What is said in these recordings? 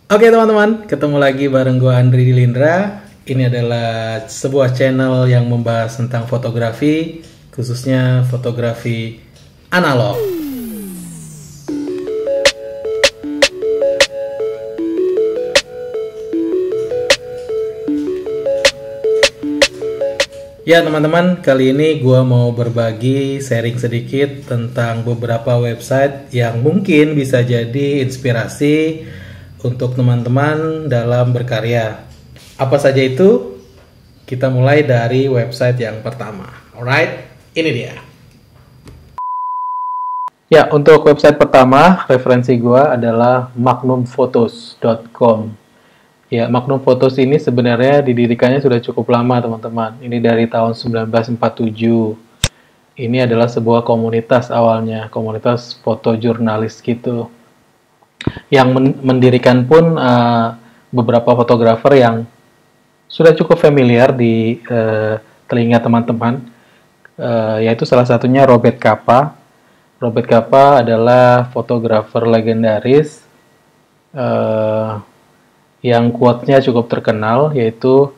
Oke teman-teman, ketemu lagi bareng gua Andri Dilindra. Ini adalah sebuah channel yang membahas tentang fotografi, khususnya fotografi analog. Ya teman-teman, kali ini gua mau berbagi sharing sedikit tentang beberapa website yang mungkin bisa jadi inspirasi untuk teman-teman dalam berkarya. Apa saja itu? Kita mulai dari website yang pertama. Alright, ini dia. Ya, untuk website pertama, referensi gua adalah magnumphotos.com. Ya, Magnum Photos ini sebenarnya didirikannya sudah cukup lama, teman-teman. Ini dari tahun 1947. Ini adalah sebuah komunitas awalnya, komunitas fotojurnalis gitu. Yang mendirikan pun beberapa fotografer yang sudah cukup familiar di telinga teman-teman, yaitu salah satunya Robert Capa. Robert Capa adalah fotografer legendaris yang quote-nya cukup terkenal, yaitu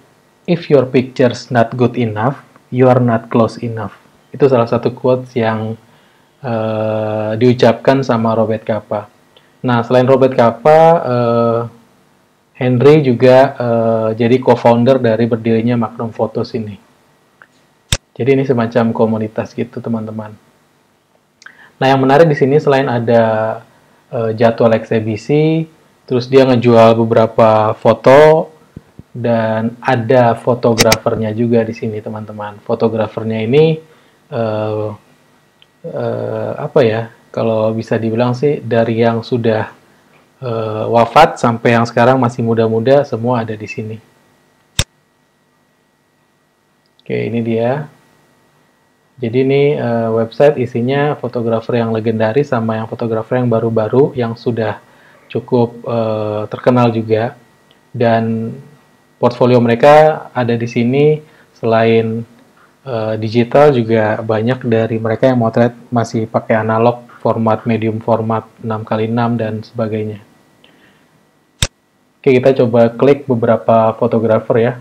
"If your picture's not good enough, you are not close enough." Itu salah satu quotes yang diucapkan sama Robert Capa. Nah, selain Robert Capa, Henry juga jadi co-founder dari berdirinya Magnum Photos ini. Jadi ini semacam komunitas gitu, teman-teman. Nah, yang menarik di sini selain ada jadwal eksebisi, terus dia ngejual beberapa foto dan ada fotografernya juga di sini, teman-teman. Fotografernya ini apa ya? Kalau bisa dibilang sih dari yang sudah wafat sampai yang sekarang masih muda-muda, semua ada di sini. Oke, ini dia. Jadi ini website isinya fotografer yang legendaris sama yang fotografer yang baru-baru yang sudah cukup terkenal juga. Dan portfolio mereka ada di sini. Selain digital juga banyak dari mereka yang motret masih pakai analog, format medium format 6x6 dan sebagainya. Oke, kita coba klik beberapa fotografer ya.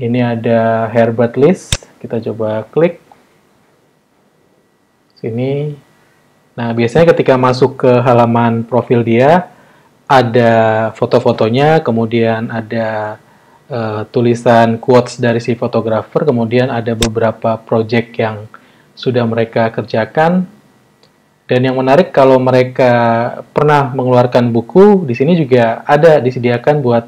Ini ada Herbert List, kita coba klik sini. Nah, biasanya ketika masuk ke halaman profil dia, ada foto-fotonya, kemudian ada tulisan quotes dari si fotografer, kemudian ada beberapa project yang sudah mereka kerjakan. Dan yang menarik, kalau mereka pernah mengeluarkan buku, di sini juga ada disediakan buat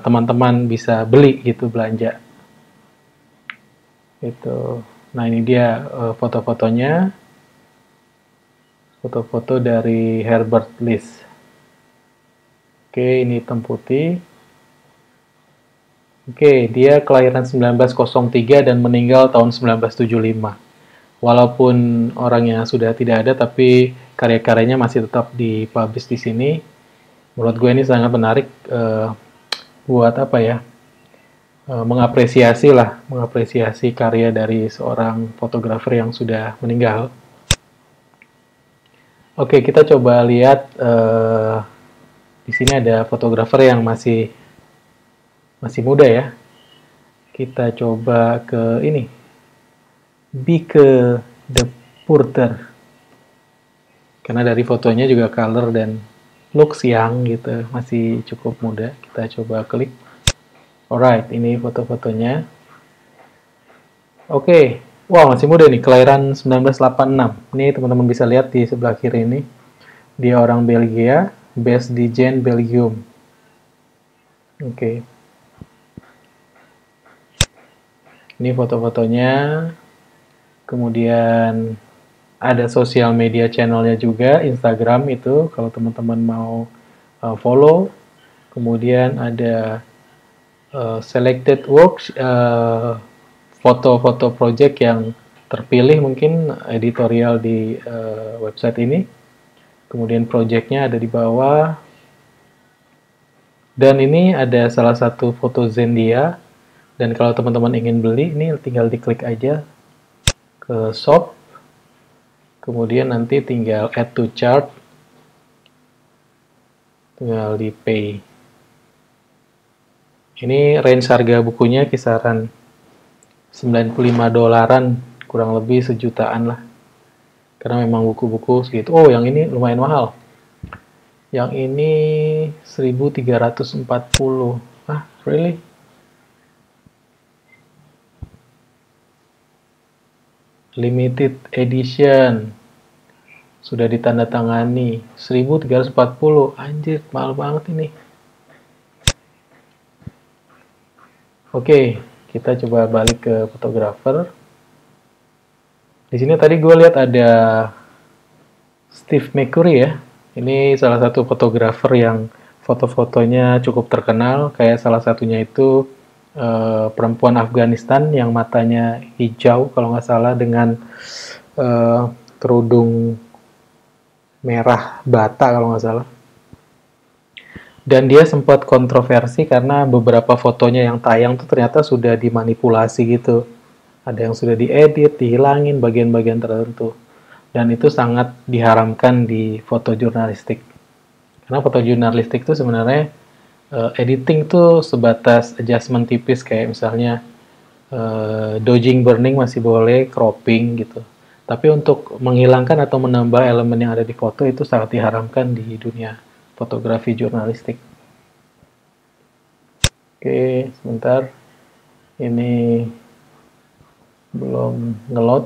teman-teman bisa beli gitu, belanja. Gitu. Nah, ini dia foto-fotonya. Foto-foto dari Herbert List. Oke, ini hitam putih. Oke, dia kelahiran 1903 dan meninggal tahun 1975. Walaupun orangnya sudah tidak ada, tapi karya-karyanya masih tetap dipublish di sini. Menurut gue ini sangat menarik buat apa ya? Mengapresiasi karya dari seorang fotografer yang sudah meninggal. Oke, kita coba lihat di sini ada fotografer yang masih muda ya. Kita coba ke ini, Bieke de Purter. Karena dari fotonya juga color dan looks young gitu, masih cukup muda. Kita coba klik. Alright, ini foto-fotonya. Oke, wow masih muda nih, kelahiran 1986. Ini teman-teman bisa lihat di sebelah kiri ini. Dia orang Belgia, based di Gent, Belgium. Oke. Ini foto-fotonya. Kemudian ada sosial media channelnya juga, Instagram itu kalau teman-teman mau follow. Kemudian ada selected works, foto-foto project yang terpilih mungkin editorial di website ini. Kemudian projectnya ada di bawah. Dan ini ada salah satu foto Zen dia. Dan kalau teman-teman ingin beli, ini tinggal diklik aja ke shop. Kemudian nanti tinggal add to chart. tinggal di pay. Ini range harga bukunya kisaran $95, kurang lebih sejutaan lah. Karena memang buku-buku segitu. Oh, yang ini lumayan mahal. Yang ini 1340. Ah, really? Limited edition. Sudah ditandatangani. 1340. Anjir, mahal banget ini. Oke, kita coba balik ke fotografer. Di sini tadi gue lihat ada Steve McCurry ya. Ini salah satu fotografer yang foto-fotonya cukup terkenal. Kayak salah satunya itu perempuan Afghanistan yang matanya hijau kalau nggak salah dengan kerudung merah bata kalau nggak salah. Dan dia sempat kontroversi karena beberapa fotonya yang tayang tuh ternyata sudah dimanipulasi gitu. Ada yang sudah diedit, dihilangin bagian-bagian tertentu. Dan itu sangat diharamkan di foto jurnalistik. Karena foto jurnalistik itu sebenarnya editing tuh sebatas adjustment tipis kayak misalnya dodging burning masih boleh, cropping gitu. Tapi untuk menghilangkan atau menambah elemen yang ada di foto itu sangat diharamkan di dunia fotografi jurnalistik. Oke, sebentar. Ini belum ngeload.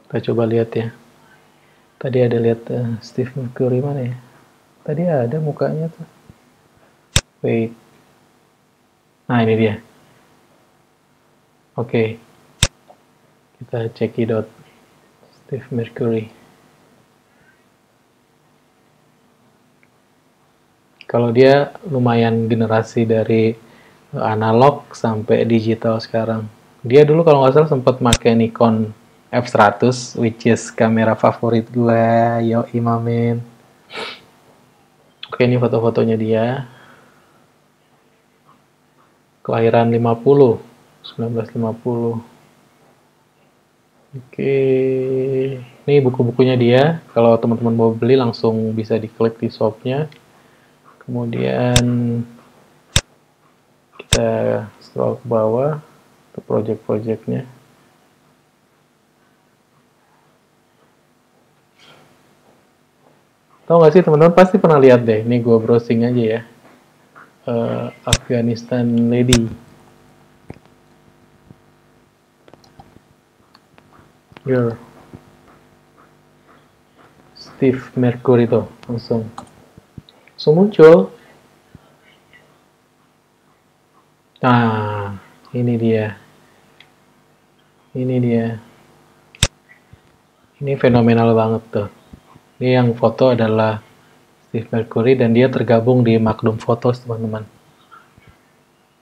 Kita coba lihat ya. Tadi ada lihat Steve McCurry mana ya? Tadi ada mukanya tuh. Wait. Nah, ini dia. Oke. Kita cekidot Steve McCurry. Kalau dia lumayan generasi dari analog sampai digital sekarang. Dia dulu kalau nggak salah sempat pakai Nikon F100, which is kamera favorit gue, yo imamin. Oke, ini foto-fotonya dia. Kelahiran 1950. Oke, ini buku-bukunya dia. Kalau teman-teman mau beli langsung bisa diklik di shopnya. Kemudian kita scroll ke bawah ke project-projectnya. Tahu nggak sih teman-teman pasti pernah lihat deh. Ini gue browsing aja ya. Afghanistan Lady. Your Steve McCurry tuh langsung muncul. Nah, ini dia. Ini dia. Ini fenomenal banget tuh. Ini yang foto adalah Steve McCurry dan dia tergabung di Magnum Photos, teman-teman.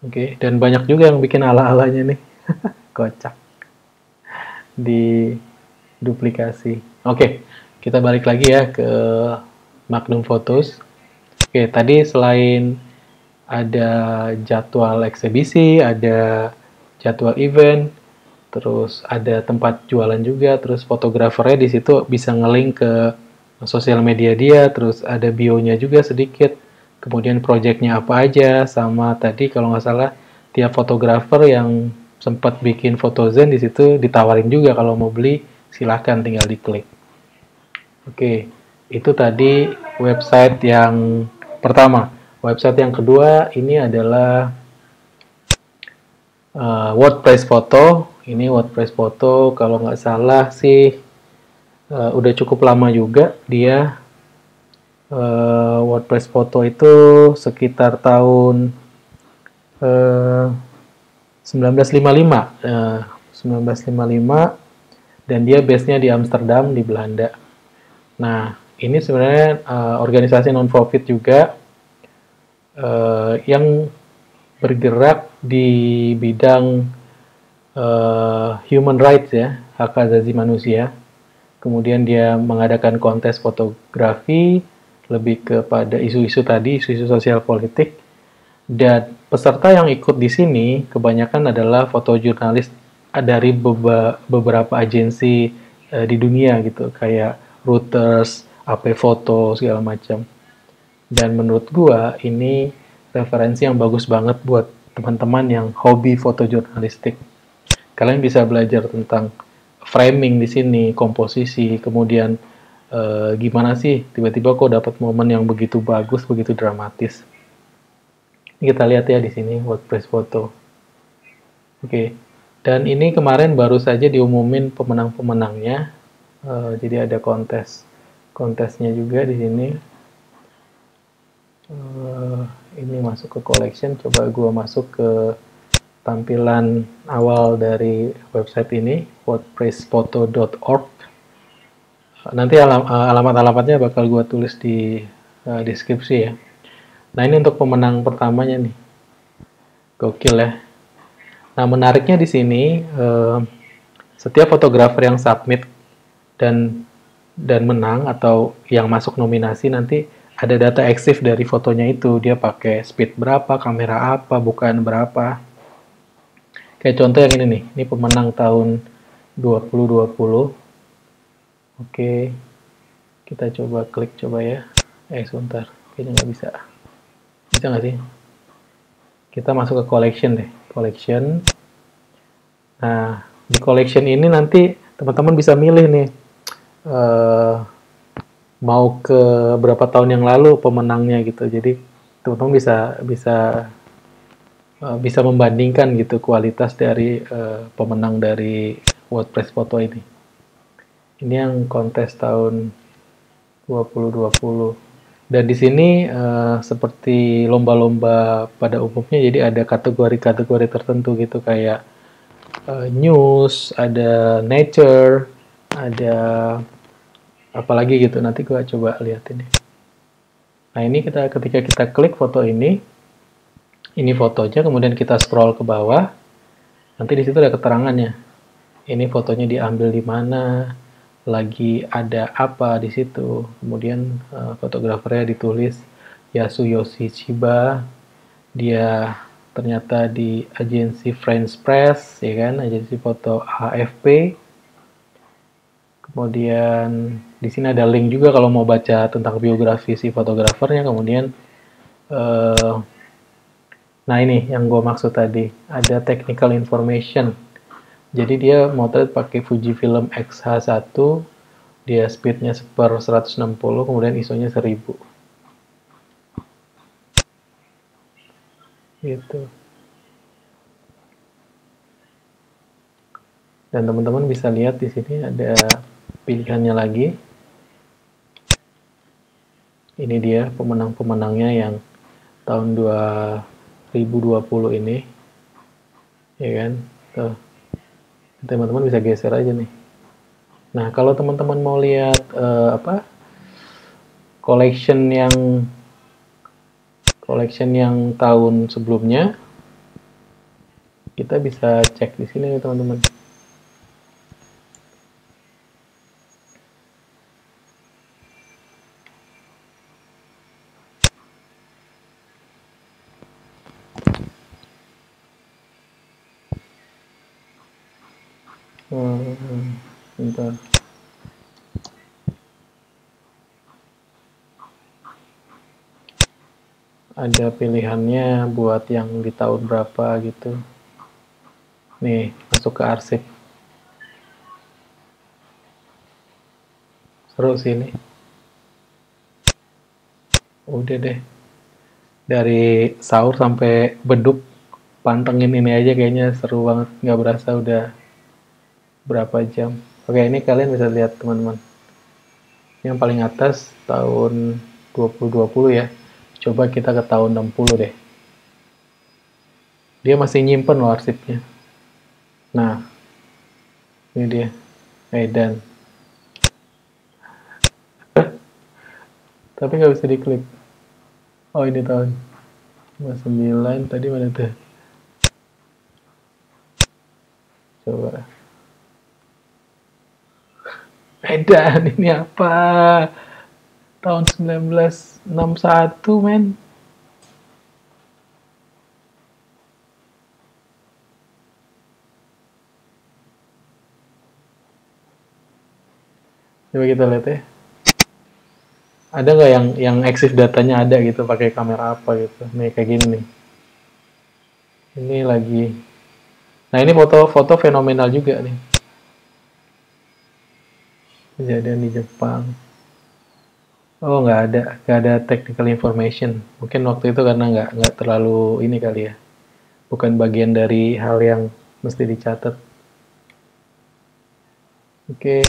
Oke, dan banyak juga yang bikin ala-alanya nih. Kocak. Di duplikasi. Oke, kita balik lagi ya ke Magnum Photos. Oke, tadi selain ada jadwal eksibisi, ada jadwal event, terus ada tempat jualan juga, terus fotografernya di situ bisa nge-link ke sosial media dia, terus ada bio-nya juga sedikit, kemudian projectnya apa aja, sama tadi kalau nggak salah tiap fotografer yang sempat bikin fotozen di situ ditawarin juga kalau mau beli, silahkan tinggal diklik. Oke, itu tadi website yang pertama. Website yang kedua ini adalah WordPress Photo. Ini WordPress Photo kalau nggak salah sih udah cukup lama juga dia. WordPress Photo itu sekitar tahun 1955. 1955 dan dia base-nya di Amsterdam di Belanda. Nah, ini sebenarnya organisasi non-profit juga yang bergerak di bidang human rights ya, hak asasi manusia. Kemudian dia mengadakan kontes fotografi lebih kepada isu-isu tadi, isu-isu sosial politik. Dan peserta yang ikut di sini kebanyakan adalah fotojurnalis dari beberapa agensi di dunia gitu, kayak Reuters, AP foto segala macam. Dan menurut gua ini referensi yang bagus banget buat teman-teman yang hobi foto jurnalistik. Kalian bisa belajar tentang framing di sini, komposisi, kemudian gimana sih tiba-tiba kok dapat momen yang begitu bagus, begitu dramatis. Kita lihat ya di sini WordPress foto. Oke. Dan ini kemarin baru saja diumumin pemenang-pemenangnya. Jadi ada kontesnya juga di sini. Ini masuk ke collection. Coba gue masuk ke tampilan awal dari website ini, wordpressphoto.org. Nanti alamat-alamatnya bakal gue tulis di deskripsi ya. Nah ini untuk pemenang pertamanya nih, gokil ya. Nah menariknya di sini setiap fotografer yang submit dan menang atau yang masuk nominasi nanti ada data eksif dari fotonya itu, dia pakai speed berapa, kamera apa, bukaan berapa. Kayak contoh yang ini nih, ini pemenang tahun 2020. Oke, kita coba klik coba ya. Sebentar, kayaknya nggak bisa. Bisa nggak sih? Kita masuk ke collection deh, collection. Nah, di collection ini nanti teman-teman bisa milih nih, mau ke berapa tahun yang lalu pemenangnya gitu. Jadi teman-teman bisa membandingkan gitu kualitas dari pemenang dari WordPress foto ini. Ini yang kontes tahun 2020. Dan di sini seperti lomba-lomba pada umumnya, jadi ada kategori-kategori tertentu gitu kayak news, ada nature, ada apalagi gitu. Nanti gue coba lihat ini. Nah ini ketika kita klik foto ini fotonya, kemudian kita scroll ke bawah, nanti di situ ada keterangannya. Ini fotonya diambil di mana, lagi ada apa di situ. Kemudian fotografernya ditulis Yasuyoshi Chiba, dia ternyata di agensi French Press, ya kan, agensi foto AFP. Kemudian di sini ada link juga kalau mau baca tentang biografi si fotografernya. Kemudian nah ini yang gue maksud tadi, ada technical information. Jadi dia motret pakai Fujifilm X-H1, dia speednya per 160, kemudian ISO-nya 1000. Gitu. Dan teman-teman bisa lihat di sini ada pilihannya lagi. Ini dia pemenang-pemenangnya yang tahun 2020 ini. Ya kan? Tuh. Teman-teman bisa geser aja nih. Nah, kalau teman-teman mau lihat collection yang tahun sebelumnya, kita bisa cek di sini teman-teman. Bentar. Ada pilihannya buat yang di tahun berapa gitu. Nih, masuk ke arsip. Seru sih ini. Udah deh. Dari sahur sampai beduk, pantengin ini aja kayaknya seru banget. Nggak berasa udah berapa jam. Oke, ini kalian bisa lihat teman-teman. Yang paling atas tahun 2020 ya. Coba kita ke tahun 60 deh. Dia masih nyimpen loh arsipnya. Nah, ini dia. Medan. Tapi nggak bisa diklik. Oh, ini tahun 59. Tadi mana tuh? Coba. Medan, ini apa? Tahun 1961, men. Coba kita lihat ya. Ada nggak yang exif datanya ada gitu, pakai kamera apa gitu? Nih kayak gini nih. Ini lagi. Nah ini foto-foto fenomenal juga nih. Kejadian di Jepang. Oh nggak ada technical information. Mungkin waktu itu karena nggak terlalu ini kali ya. Bukan bagian dari hal yang mesti dicatat. Oke,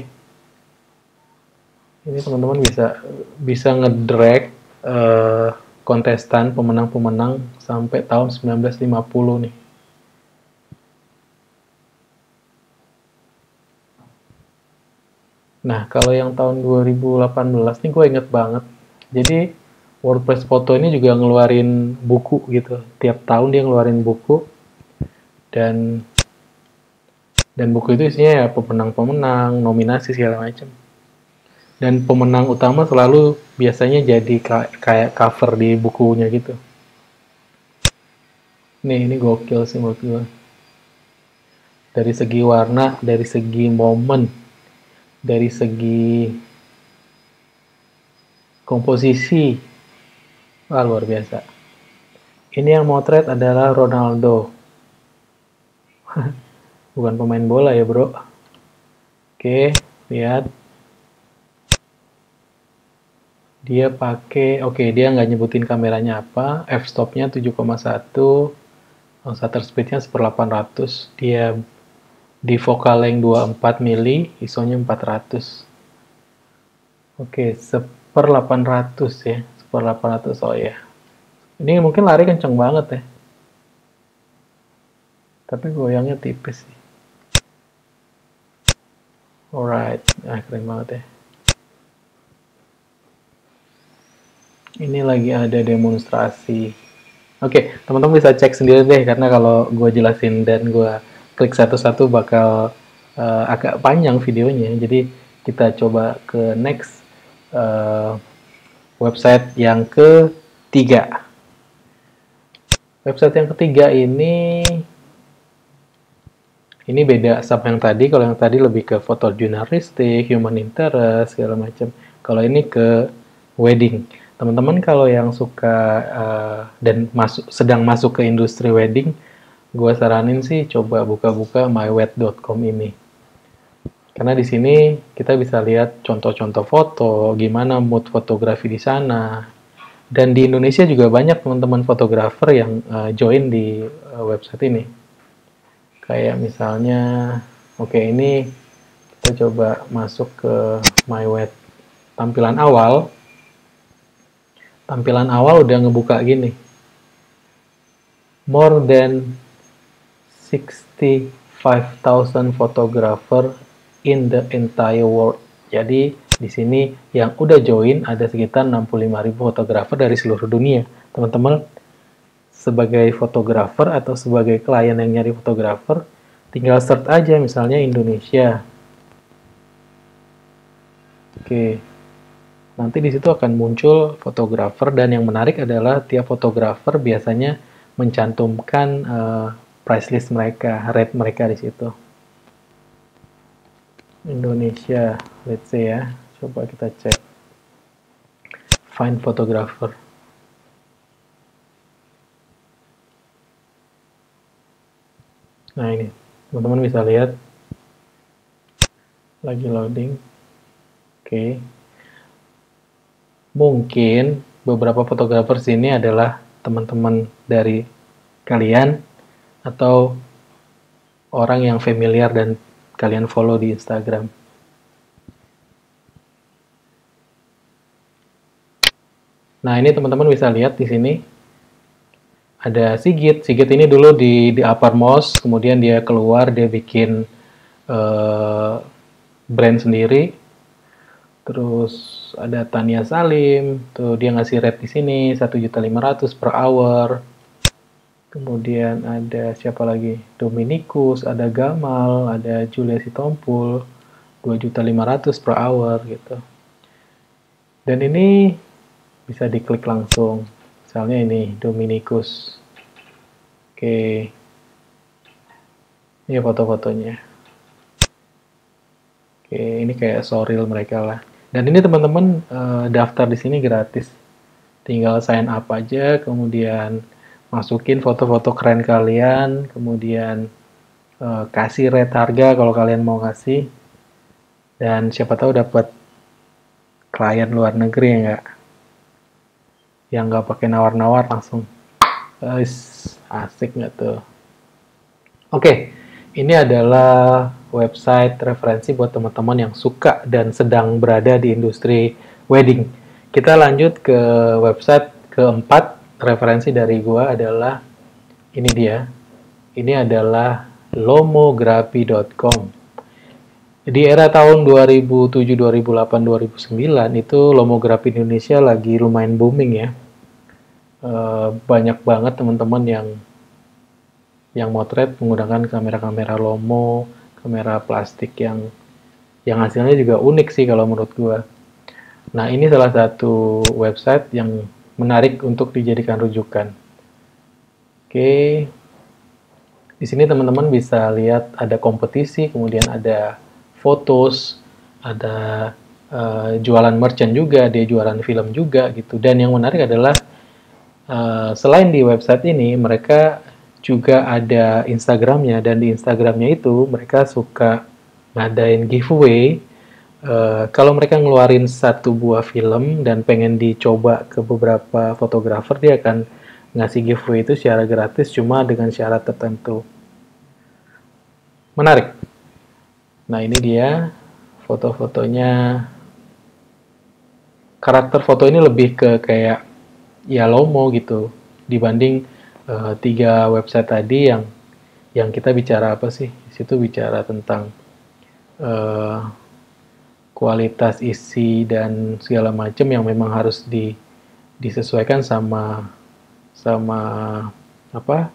ini teman-teman bisa bisa ngedrag kontestan pemenang-pemenang sampai tahun 1950 nih. Nah, kalau yang tahun 2018 nih gue inget banget. Jadi WordPress Foto ini juga ngeluarin buku gitu. Tiap tahun dia ngeluarin buku dan buku itu isinya ya pemenang-pemenang, nominasi segala macam. Dan pemenang utama selalu biasanya jadi kayak cover di bukunya gitu. Nih, ini gokil sih menurut gue. Dari segi warna, dari segi momen, dari segi komposisi, wah luar biasa. Ini yang motret adalah Ronaldo, bukan pemain bola ya bro. Oke, lihat. Dia pakai, oke dia nggak nyebutin kameranya apa, f-stopnya 7,1, shutter speednya 1/800, dia di focal length 24 mili, ISO-nya 400. Oke, 1/800 ya, 1/800, oh ya. Ini mungkin lari kenceng banget ya, tapi goyangnya tipis sih. Alright, keren banget ya. Ini lagi ada demonstrasi. Oke, teman-teman bisa cek sendiri deh, karena kalau gue jelasin dan gue klik satu-satu bakal agak panjang videonya. Jadi kita coba ke next website yang ketiga. Website yang ketiga ini beda sama yang tadi. Kalau yang tadi lebih ke foto jurnalistik, human interest, segala macam. Kalau ini ke wedding. Teman-teman kalau yang suka dan sedang masuk ke industri wedding, gue saranin sih coba buka-buka mywed.com ini. Karena di sini kita bisa lihat contoh-contoh foto, gimana mood fotografi di sana. Dan di Indonesia juga banyak teman-teman fotografer yang join di website ini. Kayak misalnya, oke ini kita coba masuk ke mywed. Tampilan awal udah ngebuka gini. More than 65,000 photographer in the entire world. Jadi di sini yang udah join ada sekitar 65.000 fotografer dari seluruh dunia. Teman-teman sebagai fotografer atau sebagai klien yang nyari fotografer, tinggal search aja misalnya Indonesia. Oke. Nanti di situ akan muncul fotografer dan yang menarik adalah tiap fotografer biasanya mencantumkan price list mereka, rate mereka di situ. Indonesia, let's say ya. Coba kita cek. Find photographer. Nah ini, teman-teman bisa lihat. Lagi loading. Oke. Mungkin beberapa fotografer sini adalah teman-teman dari kalian atau orang yang familiar dan kalian follow di Instagram. Nah, ini teman-teman bisa lihat di sini ada Sigit. Sigit ini dulu di uppermost, kemudian dia keluar, dia bikin brand sendiri. Terus ada Tania Salim, tuh dia ngasih rate di sini 1.500.000 per hour. Kemudian ada siapa lagi? Dominikus, ada Gamal, ada Julia Sitompul, 2.500.000 per hour gitu. Dan ini bisa diklik langsung. Misalnya ini Dominikus. Oke. Ini foto-fotonya. Oke, ini kayak showreel mereka lah. Dan ini teman-teman daftar di sini gratis. Tinggal sign up aja, kemudian masukin foto-foto keren kalian, kemudian kasih rate harga kalau kalian mau kasih, dan siapa tahu dapat klien luar negeri ya nggak, yang nggak pakai nawar-nawar langsung. Asik nggak tuh? Oke, ini adalah website referensi buat teman-teman yang suka dan sedang berada di industri wedding. Kita lanjut ke website keempat. Referensi dari gua adalah ini dia. Ini adalah lomografi.com. Di era tahun 2007, 2008, 2009 itu lomografi Indonesia lagi lumayan booming ya. Banyak banget teman-teman yang motret menggunakan kamera-kamera Lomo, kamera plastik yang hasilnya juga unik sih kalau menurut gua. Nah, ini salah satu website yang menarik untuk dijadikan rujukan. Oke. Di sini teman-teman bisa lihat ada kompetisi, kemudian ada fotos, ada jualan merchant juga, dia jualan film juga gitu. Dan yang menarik adalah selain di website ini, mereka juga ada Instagramnya, dan di Instagramnya itu mereka suka ngadain giveaway. Kalau mereka ngeluarin satu buah film dan pengen dicoba ke beberapa fotografer, dia akan ngasih giveaway itu secara gratis, cuma dengan syarat tertentu. Menarik. Nah, ini dia foto-fotonya. Karakter foto ini lebih ke kayak ya Lomo gitu, dibanding tiga website tadi yang kita bicara apa sih? Di situ bicara tentang kualitas isi dan segala macam yang memang harus disesuaikan sama apa,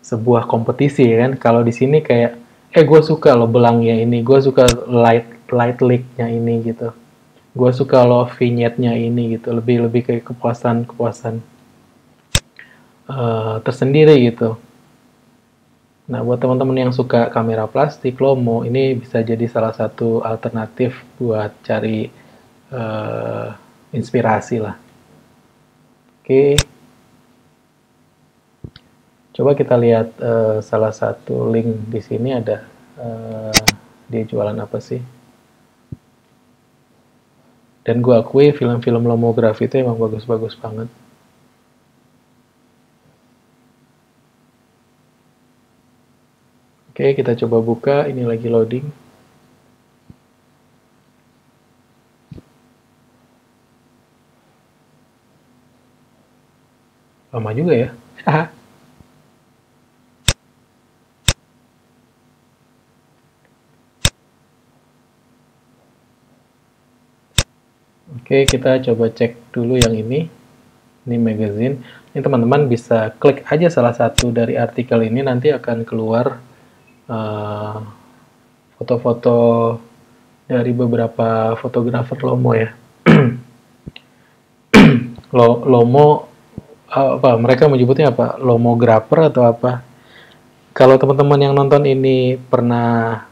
sebuah kompetisi ya kan. Kalau di sini kayak gue suka lo belangnya ini, gue suka light leak-nya ini gitu, gue suka lo vignette-nya ini gitu, lebih kayak kepuasan tersendiri gitu. Nah, buat teman-teman yang suka kamera plastik, Lomo ini bisa jadi salah satu alternatif buat cari inspirasi lah. Oke, coba kita lihat salah satu link di sini ada dia jualan apa sih. Dan gue akui film-film Lomografi itu emang bagus-bagus banget. Oke, kita coba buka, ini lagi loading. Lama juga ya. Oke, kita coba cek dulu yang ini. Ini magazine. Ini teman-teman bisa klik aja salah satu dari artikel ini, nanti akan keluar foto-foto dari beberapa fotografer Lomo ya. Lomo apa? Mereka menyebutnya apa? Lomografer atau apa? Kalau teman-teman yang nonton ini pernah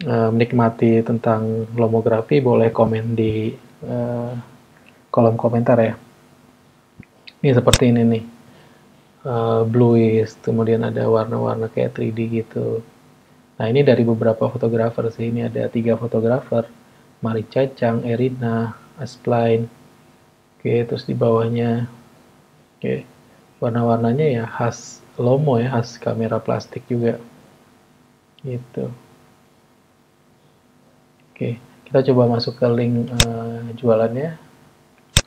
menikmati tentang lomografi, boleh komen di kolom komentar ya. Ini seperti ini nih, bluish, kemudian ada warna-warna kayak 3D gitu. Nah, ini dari beberapa fotografer sih. Ini ada 3 fotografer, Mari Cacang, Erina, Asplain. Oke, terus di bawahnya, oke, warna-warnanya ya khas Lomo ya, khas kamera plastik juga. Gitu. Oke, kita coba masuk ke link jualannya.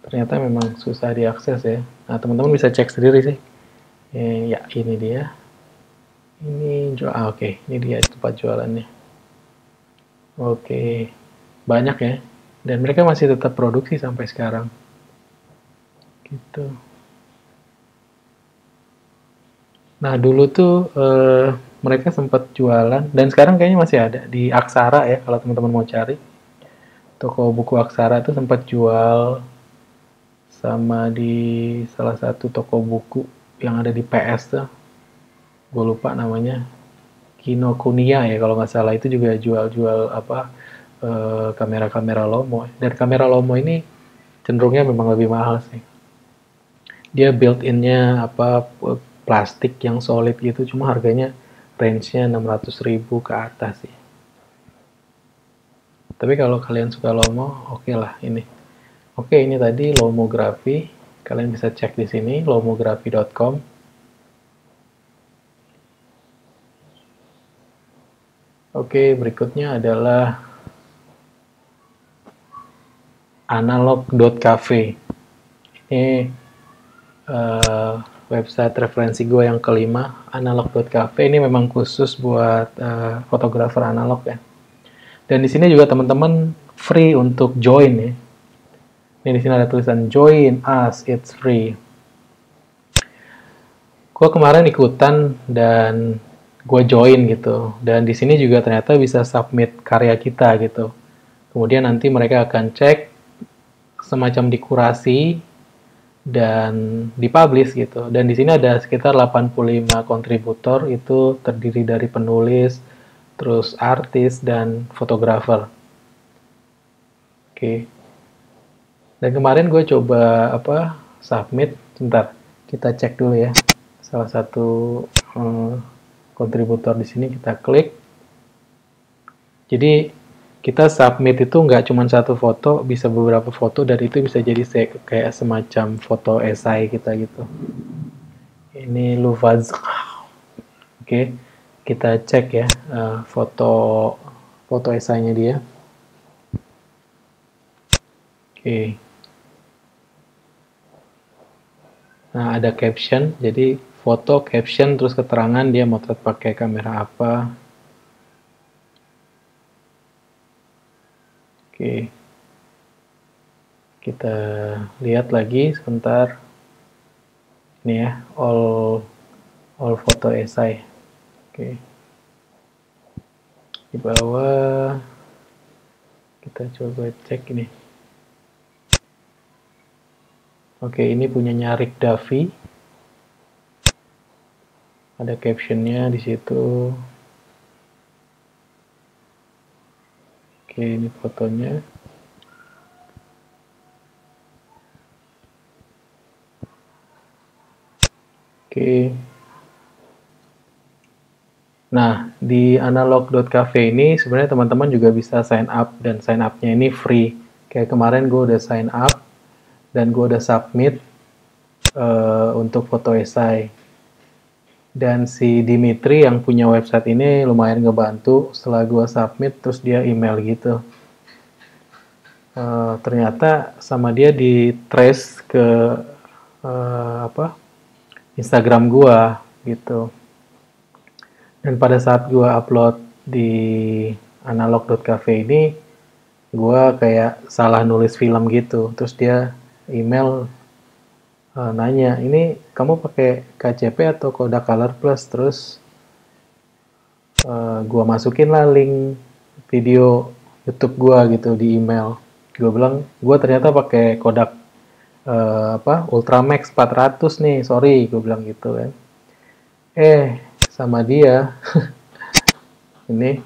Ternyata memang susah diakses ya. Nah, teman-teman bisa cek sendiri sih. Ya, ini dia. Ini jual, oke, ini dia tempat jualannya. Oke, banyak ya. Dan mereka masih tetap produksi sampai sekarang. Gitu. Nah, dulu tuh mereka sempat jualan, dan sekarang kayaknya masih ada di Aksara ya, kalau teman-teman mau cari. Toko buku Aksara tuh sempat jual, sama di salah satu toko buku yang ada di PS tuh, gue lupa namanya, Kinokuniya ya kalau nggak salah, itu juga jual-jual apa, kamera-kamera Lomo. Dan kamera Lomo ini cenderungnya memang lebih mahal sih. Dia built-innya plastik yang solid gitu, cuma harganya range-nya 600.000 ke atas sih. Tapi kalau kalian suka Lomo, oke lah ini. Oke, ini tadi Lomography. Kalian bisa cek di sini lomography.com. Oke, berikutnya adalah analog.cafe. Ini website referensi gue yang kelima. Analog.cafe ini memang khusus buat fotografer analog ya. Dan di sini juga teman-teman free untuk join ya. Ini di sini ada tulisan join us, it's free. Gue kemarin ikutan dan gue join gitu. Dan di sini juga ternyata bisa submit karya kita gitu. Kemudian nanti mereka akan cek semacam dikurasi dan dipublish gitu. Dan di sini ada sekitar 85 kontributor, itu terdiri dari penulis, terus artis dan fotografer. Oke. Dan kemarin gue coba submit, sebentar kita cek dulu ya. Salah satu kontributor di sini kita klik. Jadi kita submit itu nggak cuma satu foto, bisa beberapa foto, dan itu bisa jadi kayak semacam foto esai kita gitu. Ini Luvaz. Oke, kita cek ya foto esainya dia. Oke. Nah, ada caption, jadi foto, caption, terus keterangan dia motret pakai kamera apa. Oke. Kita lihat lagi sebentar. Ini ya, all foto esai. Oke. Di bawah kita coba cek ini. Oke, ini punyanya Rick Davi. Ada captionnya di situ. Oke, ini fotonya. Oke. Nah, di analog.cafe ini sebenarnya teman-teman juga bisa sign up, dan sign up-nya ini free. Kayak kemarin gue udah sign up dan gue udah submit untuk foto esai. Dan si Dimitri yang punya website ini lumayan ngebantu. Setelah gue submit, terus dia email gitu. Ternyata sama dia di trace ke Instagram gue gitu. Dan pada saat gue upload di analog.cafe ini, gue kayak salah nulis film gitu. Terus dia email nanya, ini kamu pakai KCP atau Kodak Color Plus? Terus gue masukin lah link video YouTube gue gitu di email. Gue bilang, gue ternyata pakai Kodak Ultramax 400 nih, sorry, gue bilang gitu kan. Sama dia ini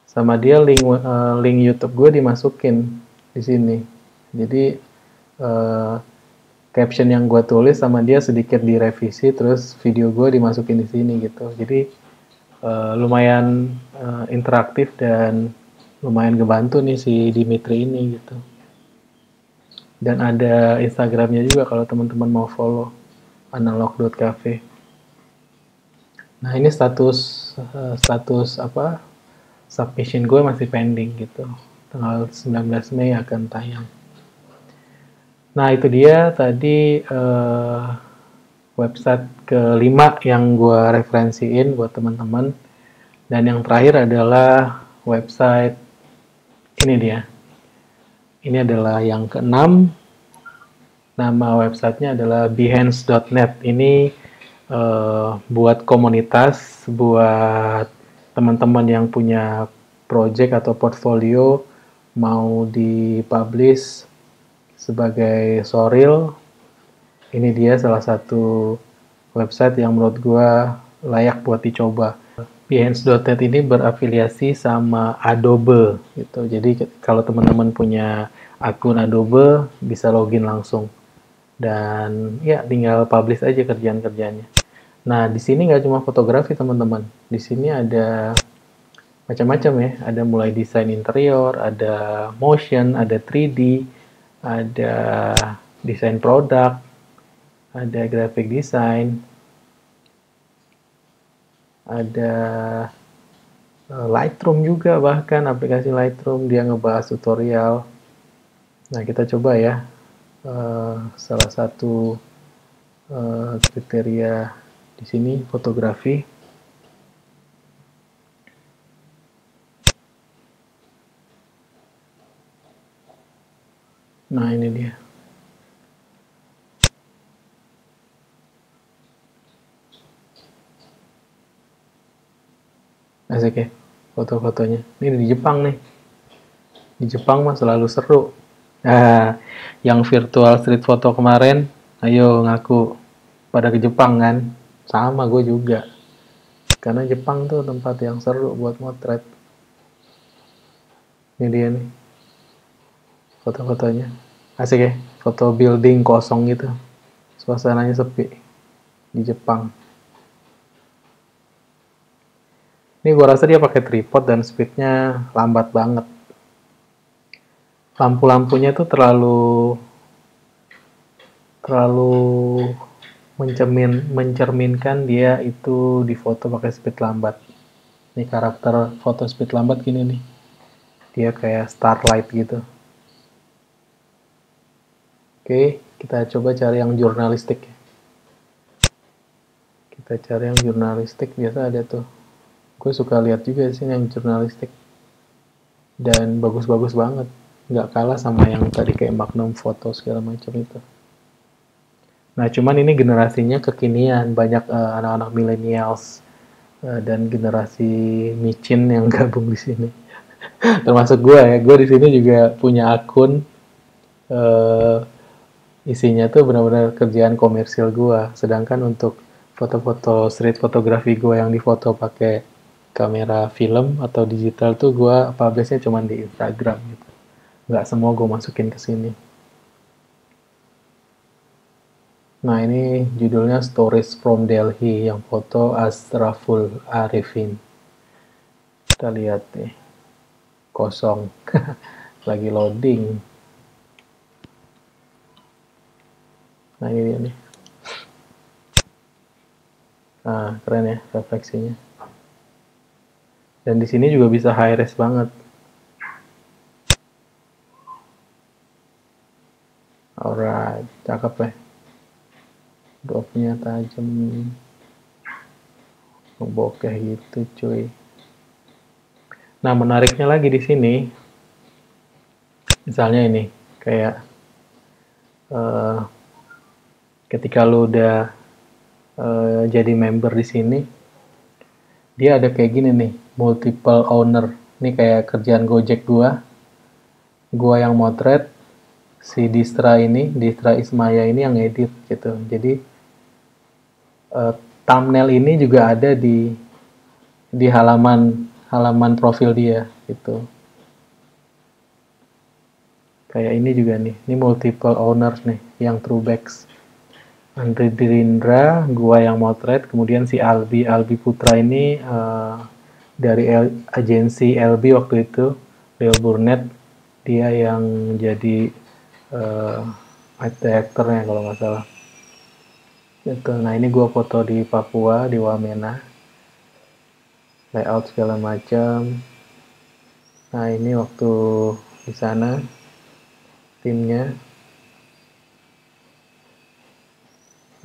sama dia link YouTube gue dimasukin di sini. Jadi caption yang gue tulis sama dia sedikit direvisi, terus video gue dimasukin di sini gitu. Jadi lumayan interaktif dan lumayan ngebantu nih si Dimitri ini gitu. Dan ada Instagramnya juga kalau teman-teman mau follow, analog.cafe. Nah, ini status submission gue masih pending gitu. Tanggal 19 Mei akan tayang. Nah, itu dia tadi website kelima yang gue referensiin buat teman-teman. Dan yang terakhir adalah website ini dia. Ini adalah yang keenam. Nama websitenya adalah behance.net. Ini buat komunitas, buat teman-teman yang punya project atau portfolio mau dipublish sebagai showreel. Ini dia salah satu website yang menurut gue layak buat dicoba. Behance.net ini berafiliasi sama Adobe gitu. Jadi kalau teman-teman punya akun Adobe bisa login langsung dan ya tinggal publish aja kerjaan-kerjaannya. Nah, di sini nggak cuma fotografi teman-teman. Di sini ada macam-macam ya. Ada mulai desain interior, ada motion, ada 3D, ada desain produk, ada graphic design, ada Lightroom juga, bahkan aplikasi Lightroom dia ngebahas tutorial. Nah, kita coba ya salah satu kriteria di sini fotografi. Nah, ini dia. Asik ya foto-fotonya. Ini di Jepang nih. Di Jepang mah selalu seru. Nah, yang virtual street photo kemarin, ayo ngaku pada ke Jepang kan? Sama gue juga. Karena Jepang tuh tempat yang seru buat motret. Ini dia nih foto-fotonya. Asik ya, foto building kosong gitu. Suasananya sepi di Jepang. Ini gue rasa dia pakai tripod dan speednya lambat banget. Lampu-lampunya tuh terlalu mencerminkan dia itu difoto pakai speed lambat. Ini karakter foto speed lambat gini nih. Dia kayak starlight gitu. Oke, kita coba cari yang jurnalistik. Kita cari yang jurnalistik, biasa ada tuh. Gue suka lihat juga sih yang jurnalistik. Dan bagus-bagus banget. Nggak kalah sama yang tadi kayak Magnum Foto segala macam itu. Nah, cuman ini generasinya kekinian. Banyak anak-anak millennials dan generasi micin yang gabung di sini. Termasuk gue ya. Gue di sini juga punya akun isinya tuh benar-benar kerjaan komersil gue. Sedangkan untuk foto-foto street fotografi gue yang difoto pakai kamera film atau digital tuh gue publishnya cuma di Instagram gitu. Nggak semua gue masukin ke sini. Nah, ini judulnya Stories from Delhi yang foto Asraful Arifin. Kita lihat nih. Kosong. Lagi loading. Nah, ini dia nih. Nah, keren ya refleksinya. Dan di sini juga bisa high res banget. Alright, cakep ya. Dropnya tajam. Ngebokeh gitu cuy. Nah, menariknya lagi di sini, misalnya ini, kayak ketika lu udah jadi member di sini, dia ada kayak gini nih, multiple owner. Ini kayak kerjaan Gojek gua yang motret, si Distra Ismaya ini yang edit gitu. Jadi thumbnail ini juga ada di halaman profil dia gitu. Kayak ini juga nih, ini multiple owners nih, yang throwbacks. Andre Dirindra, gua yang motret, kemudian si Albi Putra ini dari agensi LB waktu itu, Leo Burnett, dia yang jadi art directornya kalau nggak salah. Gitu. Nah, ini gua foto di Papua, di Wamena, layout segala macam. Nah, ini waktu di sana timnya.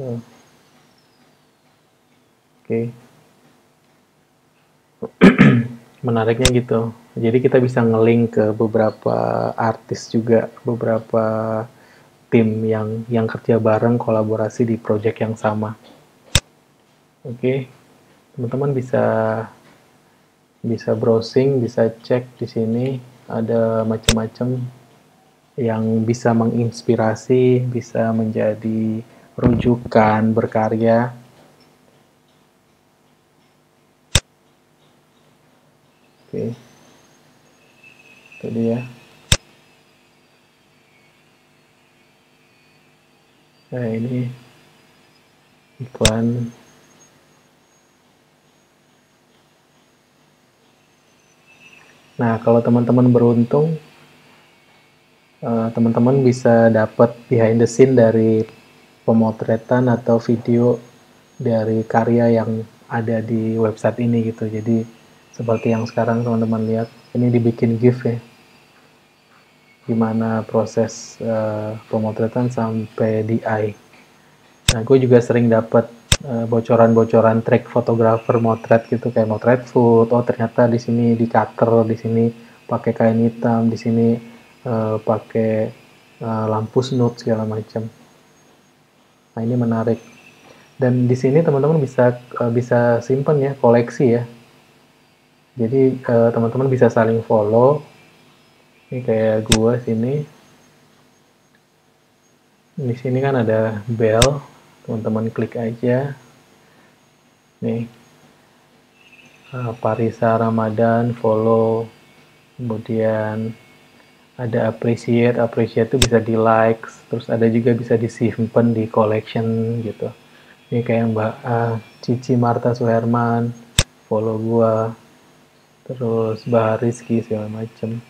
Oke. Menariknya gitu. Jadi kita bisa nge-link ke beberapa artis juga, beberapa tim yang kerja bareng, kolaborasi di project yang sama. Oke. Teman-teman bisa browsing, bisa cek di sini, ada macam-macam yang bisa menginspirasi, bisa menjadi rujukan berkarya. Itu dia. Nah, ini iklan. Nah, kalau teman-teman beruntung, teman-teman bisa dapat behind the scene dari pemotretan atau video dari karya yang ada di website ini gitu. Jadi seperti yang sekarang teman-teman lihat, ini dibikin GIF ya, gimana proses pemotretan sampai DI. Nah, gue juga sering dapat bocoran-bocoran trik fotografer motret gitu, kayak motret food. Oh, ternyata di sini di cutter, di sini pakai kain hitam, di sini pakai lampu snoot segala macam. Nah, ini menarik. Dan di sini teman-teman bisa simpan ya, koleksi ya. Jadi teman-teman bisa saling follow. Ini kayak gue sini. Di sini kan ada bell. Teman-teman klik aja. Nih, Parisa Ramadan, follow. Kemudian ada appreciate itu bisa di likes. Terus ada juga bisa disimpan di collection gitu. Ini kayak Mbak Cici Marta Suherman, follow gua. Terus Bahar Rizky segala macem.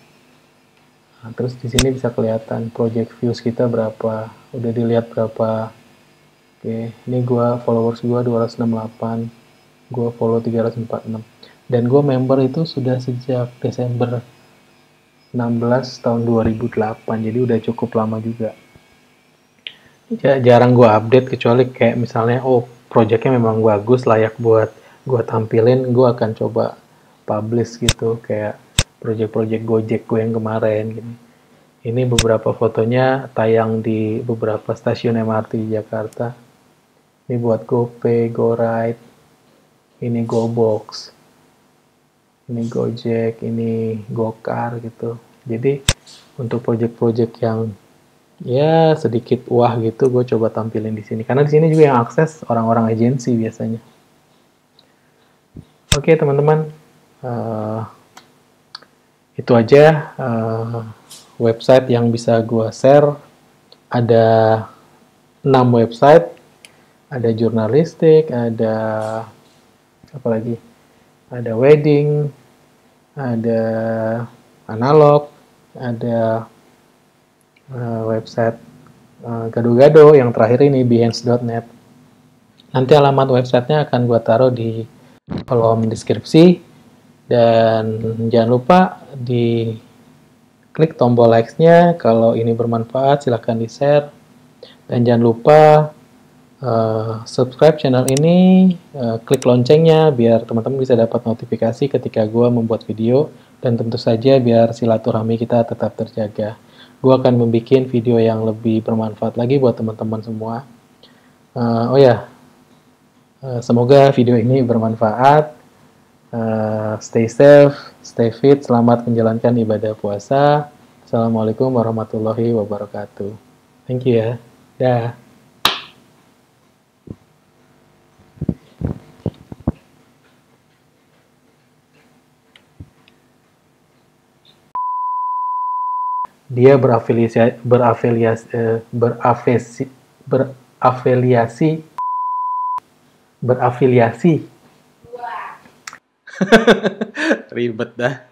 Nah, terus di sini bisa kelihatan project views kita berapa, udah dilihat berapa. Oke, ini gua followers gua 268, gua follow 346. Dan gua member itu sudah sejak Desember 16 tahun 2008, jadi udah cukup lama juga. Jarang gua update kecuali kayak misalnya projectnya memang bagus, layak buat gua tampilin, gua akan coba publish gitu, kayak project-project Gojek gue yang kemarin gini. Ini beberapa fotonya tayang di beberapa stasiun MRT di Jakarta. Ini buat GoPay, GoRide, ini GoBox, ini Gojek, ini Gokar gitu. Jadi untuk project-project yang ya sedikit wah gitu, gue coba tampilin di sini. Karena di sini juga yang akses orang-orang agensi biasanya. Oke teman-teman, itu aja website yang bisa gue share. Ada 6 website, ada jurnalistik, ada apa lagi? Ada wedding, ada analog, ada website gado-gado, yang terakhir ini behance.net. Nanti alamat websitenya akan gue taruh di kolom deskripsi, dan jangan lupa di klik tombol likes-nya. Kalau ini bermanfaat silahkan di share, dan jangan lupa subscribe channel ini, klik loncengnya biar teman-teman bisa dapat notifikasi ketika gue membuat video, dan tentu saja biar silaturahmi kita tetap terjaga. Gue akan membuat video yang lebih bermanfaat lagi buat teman-teman semua. Semoga video ini bermanfaat. Stay safe, stay fit, selamat menjalankan ibadah puasa. Assalamualaikum warahmatullahi wabarakatuh. Thank you ya. Dah. Dia berafiliasi. Ribet dah.